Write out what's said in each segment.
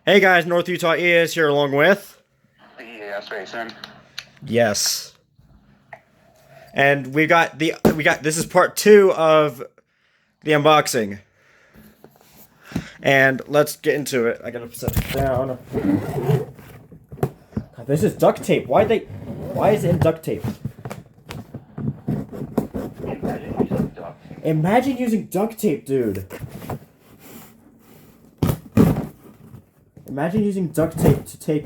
Hey guys, North Utah EAS here along with... EAS Basin. Yes. And we got this is part 2 of the unboxing. And let's get into it. I gotta set it down. God, this is duct tape. Why is it in duct tape? Imagine using duct tape, dude. Imagine using duct tape to tape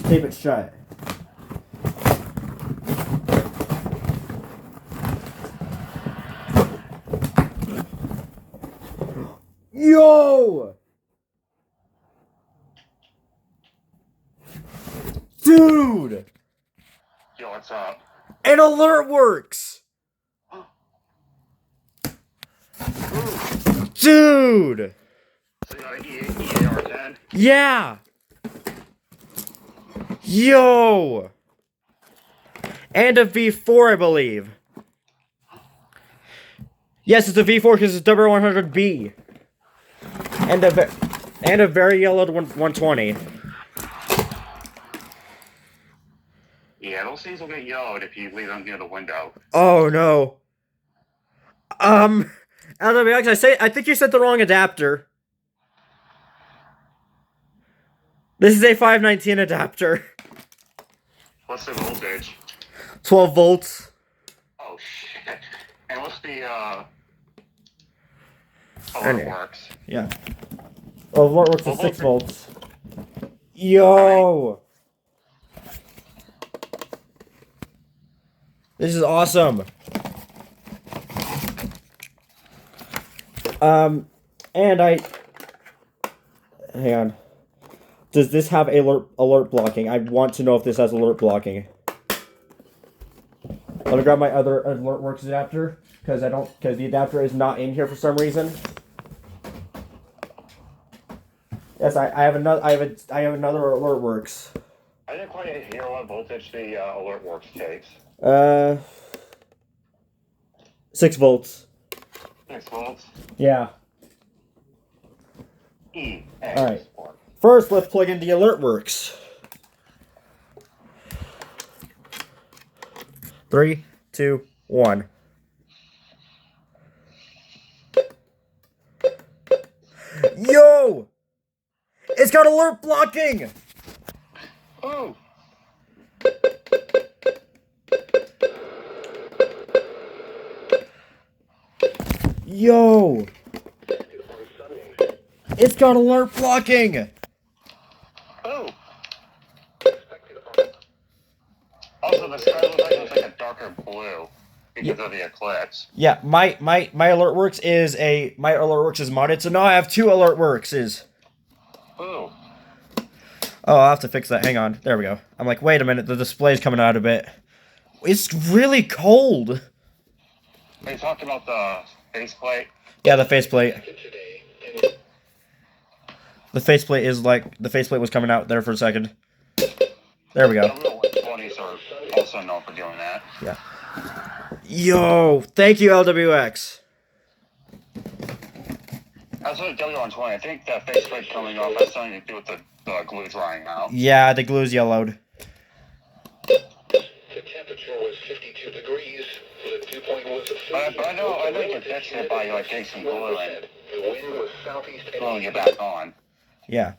it shut. Yo! Dude! Yo, what's up? An alert works! Dude! So you got an EAR10? Yeah! Yo! And a V4, I believe. Yes, it's a V4 because it's W100B. And a very yellowed 120. Yeah, those things will get yellowed if you leave them near the window. Oh no. LWX, I think you said the wrong adapter. This is a 519 adapter. What's the voltage? 12 volts. Oh shit. And what's the Anyway. works? Yeah. Oh, what works at 6 volts. Yo! This is awesome. And hang on. Does this have alert blocking? I want to know if this has alert blocking. Let me grab my other AlertWorks adapter because the adapter is not in here for some reason. Yes, I have another AlertWorks. I didn't quite hear what voltage the alert works takes. 6 volts. 6 volts. Yeah. EAS. Alright. First, let's plug in the AlertWorks. 3, 2, 1. Yo! It's got alert blocking! Oh! Yo! It's got alert blocking! Oh! Also, the sky looks like a darker blue because of the eclipse. Yeah, my AlertWorks is modded, so now I have 2 AlertWorkses. Ooh. Oh, I'll have to fix that. Hang on. There we go. I'm like, wait a minute, the display's coming out a bit. It's really cold. They talked about the faceplate. Yeah, the faceplate. The faceplate was coming out there for a second. There we go. The real 120s are also known for doing that. Yeah. Yo, thank you, LWX. As for the W120, I think that faceplate coming off has something to do with the glue drying out. Yeah, the glue's yellowed. The temperature was 52 degrees. The dew point was But I know you can fix it by like getting some glue and the wind was southeast gluing it back on. Yeah.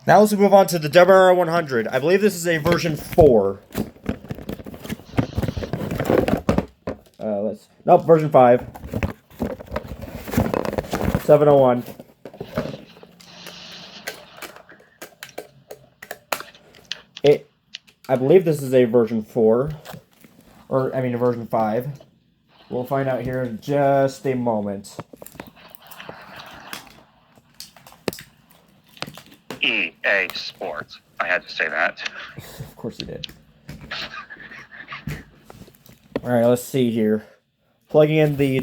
Now let's move on to the WR100. I believe this is a version 4. Nope, version 5. 701. I believe this is a version 4. A version 5. We'll find out here in just a moment. EA Sports. I had to say that. Of course you did. Alright, let's see here. Plugging in the